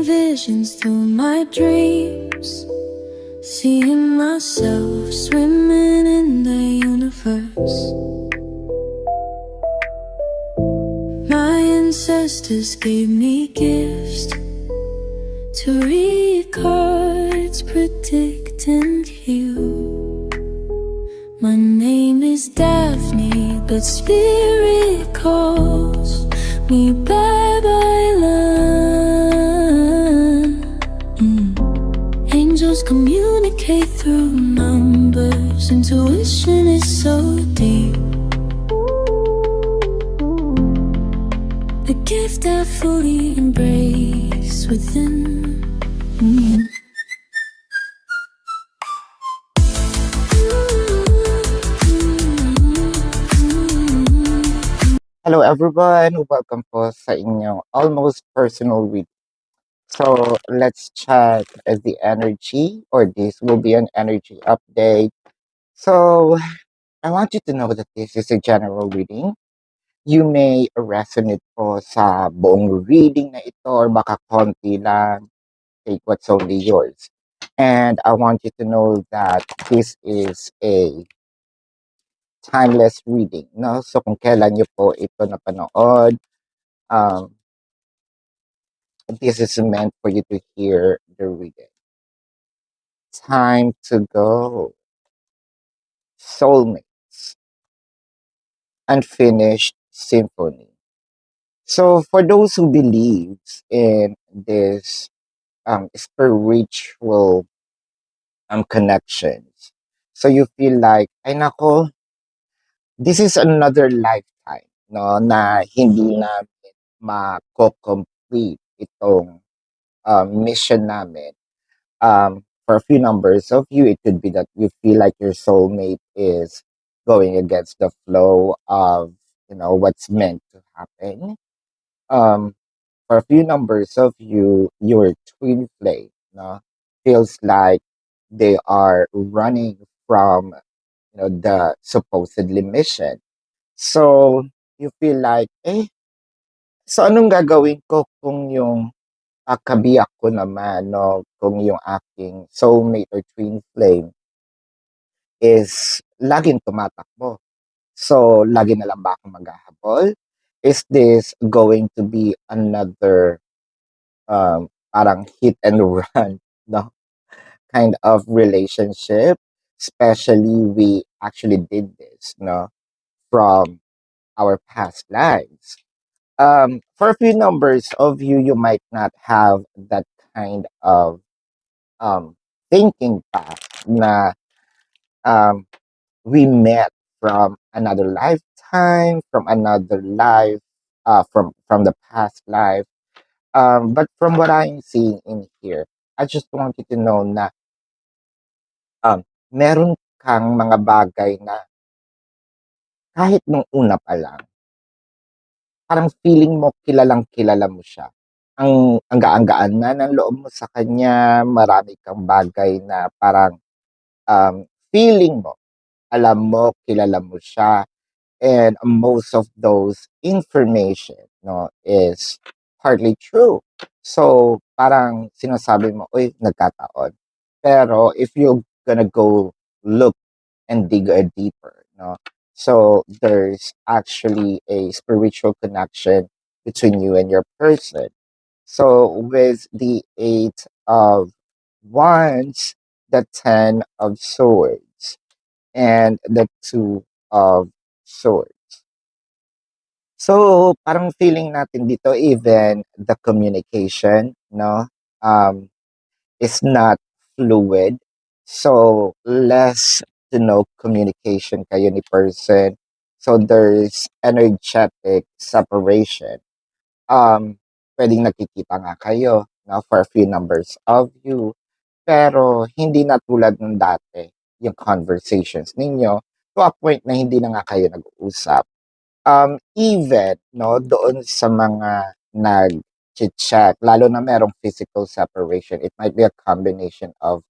visions through my dreams, seeing myself swimming in the universe. My ancestors gave me gifts to read cards, predict and heal. My name is Daphne, but spirit calls me Babylon. Angels communicate through numbers. Intuition is so deep. The gift I fully embrace within. Hello everyone, welcome po sa inyong almost personal read. So let's check the energy, or this will be an energy update. So I want you to know that this is a general reading. You may resonate po sa buong reading na ito or baka konti lang. Take what's only yours. And I want you to know that this is a timeless reading, no? So kung kailan nyo po ito napanood, um, this is meant for you to hear the reading. Time to go. Soulmates. Unfinished symphony. So for those who believes in this spiritual connections, so you feel like, ay nako, this is another lifetime, no, na hindi namin mako-complete itong mission namin. For a few numbers of you, it could be that you feel like your soulmate is going against the flow of, what's meant to happen. For a few numbers of you, your twin flame, no, feels like they are running from, the supposedly mission. So you feel like, so anong gagawin ko kung yung kabiyak ko naman, no, kung yung aking soulmate or twin flame is laging tumatakbo. So, lagi na lang ba akong maghahabol? Is this going to be another parang hit and run, no, kind of relationship? Especially we actually did this, no, from our past lives. For a few numbers of you, you might not have that kind of um, thinking path na um, we met from another lifetime, from another life, from the past life. But from what I'm seeing in here, I just want you to know na meron kang mga bagay na kahit nung una pa lang, parang feeling mo kilalang kilala mo siya. Ang gaan-gaan na ng loob mo sa kanya, marami kang bagay na parang feeling mo, alam mo, kilala mo siya, and most of those information, no, is partly true. So, parang sinasabi mo, uy, nagkataon. Pero if you're gonna go look and dig deeper, no, so there's actually a spiritual connection between you and your person. So with the Eight of Wands, the Ten of Swords, and the Two of Swords. So parang feeling natin dito, even the communication, no, is not fluid. So less to no communication kayo ni person. So there's energetic separation. Pwedeng nakikita nga kayo, no, for a few numbers of you, pero hindi na tulad ng dati yung conversations ninyo to a point na hindi na nga kayo nag-uusap. Even, no, doon sa mga nag-chat, lalo na merong physical separation, it might be a combination of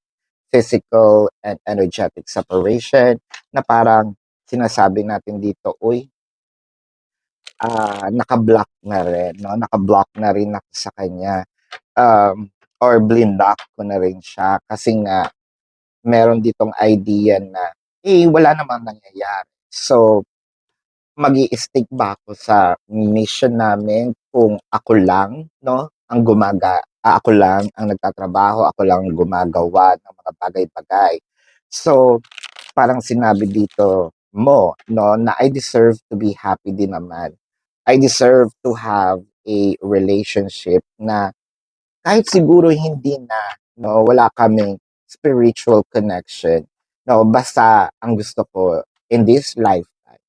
physical and energetic separation na parang sinasabi natin dito, uy, naka-block na rin, no? Naka-block na rin ako sa kanya. or blinlock ko na rin siya kasi nga meron ditong idea na, wala namang nangyayari. So, mag-i-stick ba ako sa mission namin kung ako lang, 'no, ako lang ang nagtatrabaho, ako lang ang gumagawa ng mga bagay-bagay. So, parang sinabi dito mo, 'no, na I deserve to be happy din naman. I deserve to have a relationship na kahit siguro hindi na, 'no, wala kaming spiritual connection, 'no, basta ang gusto ko in this lifetime,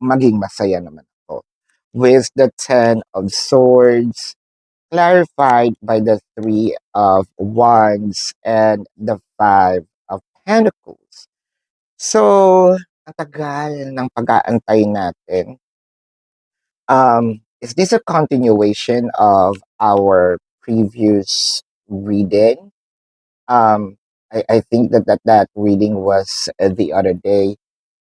maging masaya naman ako. With the Ten of Swords, clarified by the Three of Wands and the Five of Pentacles. So, ang tagal ng pag-aantay natin. Is this a continuation of our previous reading? I think that reading was the other day,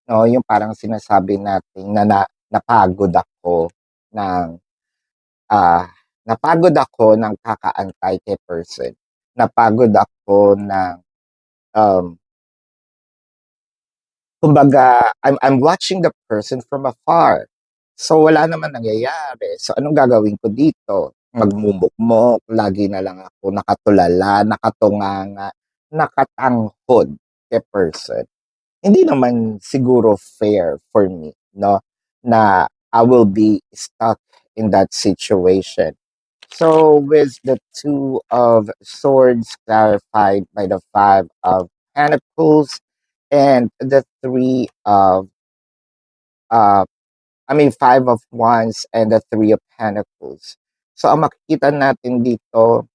no? Yung parang sinasabi natin na napagod ako ng ah, napagod ako ng kakaantay kay person. Napagod ako ng um, kumbaga, I'm watching the person from afar. So, wala naman nangyayari. So, anong gagawin ko dito? Magmumukmok, lagi na lang ako nakatulala, nakatunganga, nakatanghod kay person. Hindi naman siguro fair for me, no? Na I will be stuck in that situation. So, with the Two of Swords clarified by the Five of Pentacles and the uh, Five of Wands and the Three of Pentacles. So, ang makikita natin dito,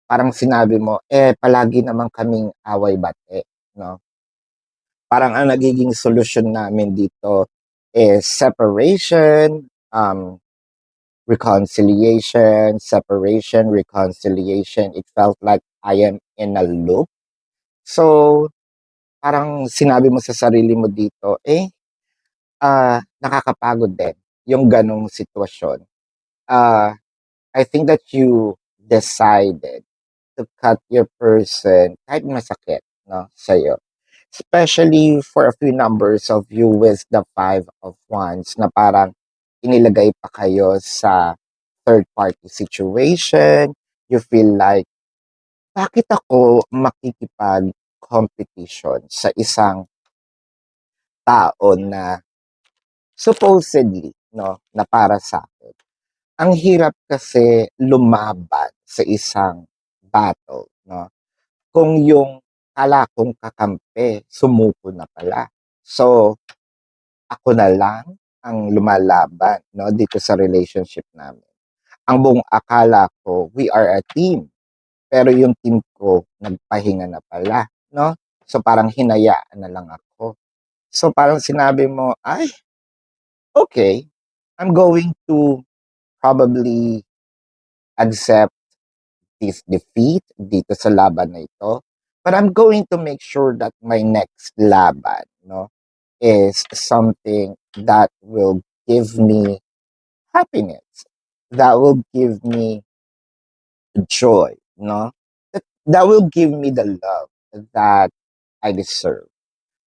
parang sinabi mo, palagi naman kaming away-bate, no? Parang ang nagiging solusyon namin dito is separation, reconciliation, separation, reconciliation. It felt like I am in a loop. So, parang sinabi mo sa sarili mo dito, nakakapagod din yung ganong sitwasyon. I think that you decided to cut your person kahit masakit, no, sa'yo. Especially for a few numbers of you with the Five of Wands na parang inilagay pa kayo sa third party situation. You feel like, bakit ako makikipag-competition sa isang tao na supposedly, no, na para sa akin. Ang hirap kasi lumaban sa isang battle, no? Kung yung akala kong kakampi, sumuko na pala. So, ako na lang ang lumalaban, no, dito sa relationship namin. Ang buong akala ko, we are a team. Pero yung team ko, nagpahinga na pala, no? So, parang hinayaan na lang ako. So, parang sinabi mo, ay, okay, I'm going to probably accept this defeat dito sa laban na ito. But I'm going to make sure that my next laban, no, is something that will give me happiness, that will give me joy, no, that will give me the love that I deserve.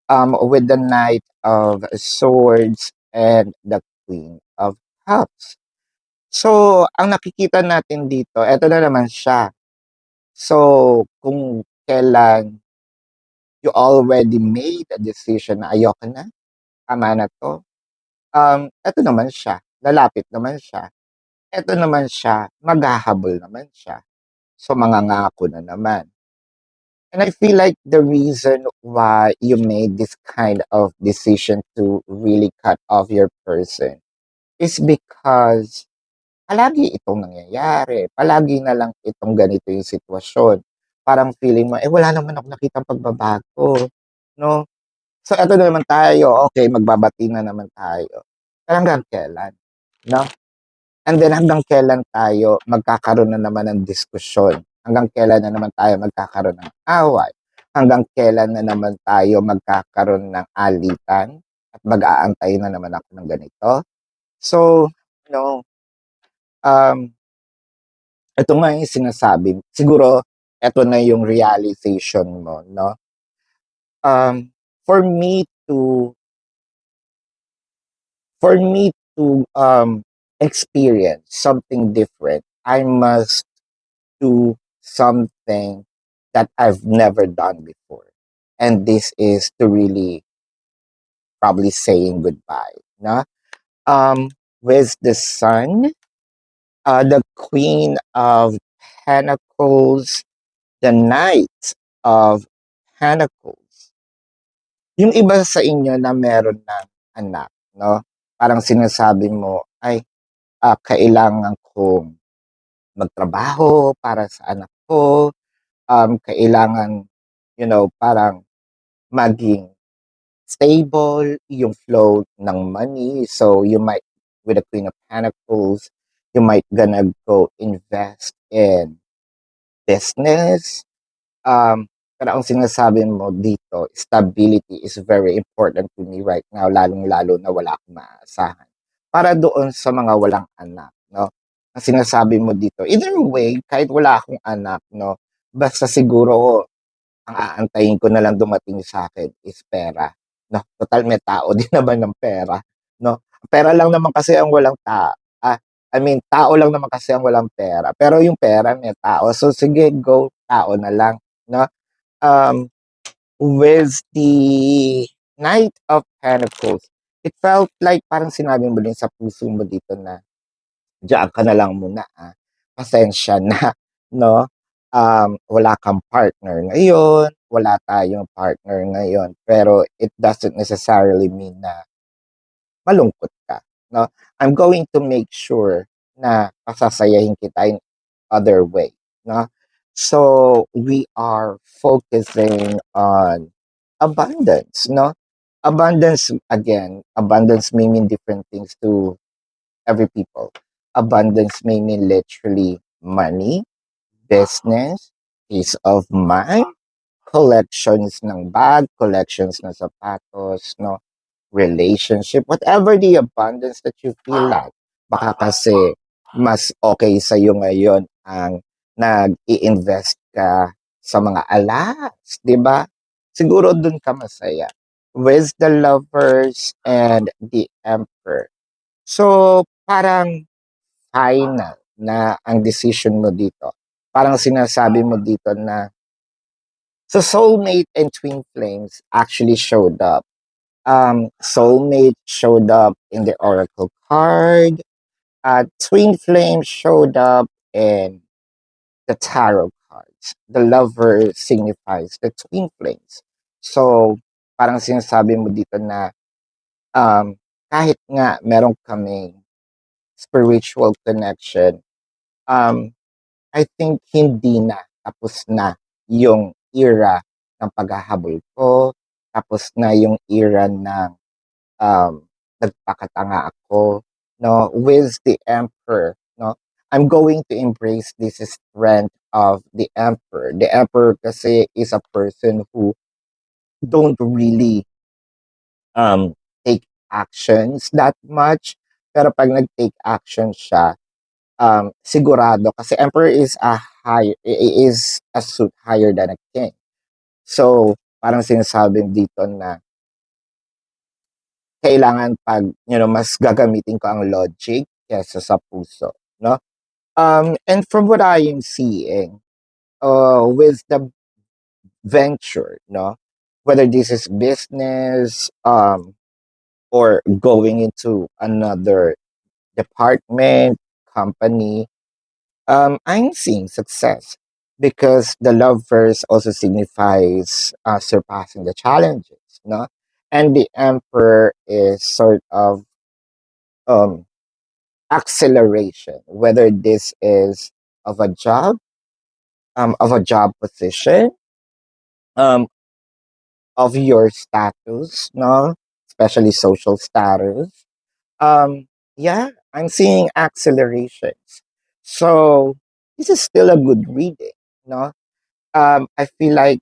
With the Knight of Swords and the Queen of Cups. So, ang nakikita natin dito, eto na naman siya. So, kung kailan you already made a decision na ayoko na, tama na 'to, eto naman siya, lalapit naman siya. Eto naman siya, maghahabol naman siya. So, mangangako na naman. And I feel like the reason why you made this kind of decision to really cut off your person is because palagi itong nangyayari. Palagi na lang itong ganito yung sitwasyon. Parang feeling mo, wala naman ako nakitang pagbabago, no? So, eto na naman tayo. Okay, magbabati na naman tayo. Pero hanggang kailan, no? And then hanggang kailan tayo magkakaroon na naman ng diskusyon? Hanggang kailan na naman tayo magkakaroon ng away? Hanggang kailan na naman tayo magkakaroon ng alitan? At mag-aantay na naman ako ng ganito? So, no, um, Ito nga yung sinasabi, siguro eto na yung realization mo, no? For me to experience something different, I must do something that I've never done before. And this is to really probably saying goodbye, no? Um, with the sun, the Queen of Pentacles, the Knight of Pentacles. Yung iba sa inyo na meron ng anak, no? Parang sinasabi mo, ay, kailangan kong magtrabaho para sa anak ko, kailangan, parang maging stable yung flow ng money. So you might, with the Queen of Pentacles, you might gonna go invest in business. Pero ang sinasabi mo dito, stability is very important to me right now, lalong-lalo na wala akong maaasahan. Para doon sa mga walang anak, no? Ang sinasabi mo dito, either way, kahit wala akong anak, no? Basta siguro ang aantayin ko na lang dumating sa akin is pera, 'no. Total may tao din naman ng pera, 'no. Pera lang naman kasi ang walang I mean tao lang naman kasi ang walang pera, pero yung pera may tao. So sige go, tao na lang, 'no. Um, with the Knight of Pentacles, it felt like parang sinabi mo din sa puso mo dito na diyan ka na lang muna, pasensya na, 'no? Wala kang partner ngayon, wala tayong partner ngayon, pero it doesn't necessarily mean na malungkot ka, 'no? I'm going to make sure na pasasayahin kita in other way, 'no? So, we are focusing on abundance, 'no? Abundance, again, abundance may mean different things to every people. Abundance may mean literally money, business, peace of mind, collections ng bag, collections ng sapatos, no? Relationship, whatever the abundance that you feel like. Baka kasi mas okay sa iyo ngayon ang nag-i-invest ka sa mga alas, 'di ba? Siguro dun ka masaya. With the Lovers and the Emperor. So, parang final na ang decision mo dito. Parang sinasabi mo dito na so soulmate and twin flames actually showed up. Soulmate showed up in the oracle card. Twin flame showed up in the tarot cards. The lover signifies the twin flames. So, parang sinasabi mo dito na kahit nga meron kaming spiritual connection, um, I think hindi na, tapos na yung era ng paghahabol ko, tapos na yung era ng nagpakatanga ako, no, with the Emperor, no. I'm going to embrace this strength of the Emperor. The Emperor kasi is a person who don't really take actions that much, pero pag nag-take action siya, sigurado kasi Emperor is is a suit higher than a king. So, parang sinasabi dito na kailangan pag, mas gagamitin ko ang logic kaysa sa puso, no? And from what I am seeing, with the venture, no, whether this is business, or going into another department, company, I'm seeing success because the love verse also signifies surpassing the challenges, no? And the emperor is sort of um, acceleration, whether this is of of a job position, um, of your status, no? Especially social status. Um, yeah, I'm seeing accelerations. So this is still a good reading, no? I feel like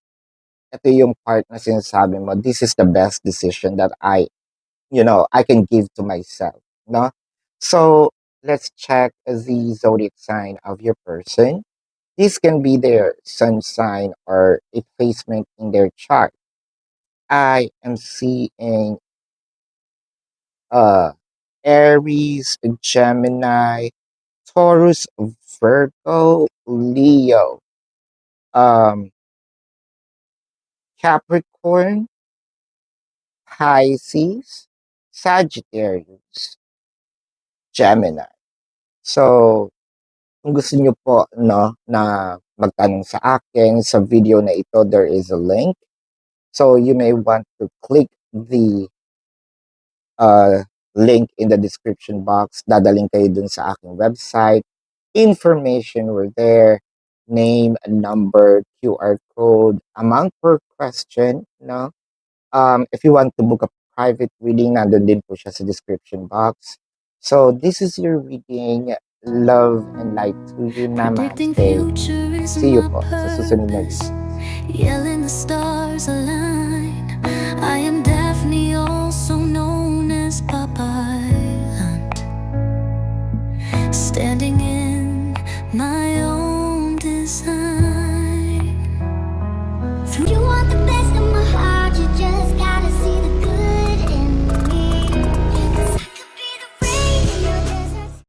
ito yung part na sinasabi mo, this is the best decision that I can give to myself, no? So let's check the zodiac sign of your person. This can be their sun sign or a placement in their chart. I am seeing uh Aries, Gemini, Taurus, Virgo, Leo, um, Capricorn, Pisces, Sagittarius, Gemini. So, kung gusto niyo po no na magtanong sa akin sa video na ito, there is a link. So you may want to click the link in the description box. Dadaling kayo dun sa aking website. Information were there. Name, number, QR code, amount per question, no? If you want to book a private reading, nandun din po siya sa description box. So, this is your reading. Love and light to you. Predicting Namaste. future is See you my po sa susunod na purpose. video. Yelling the stars align.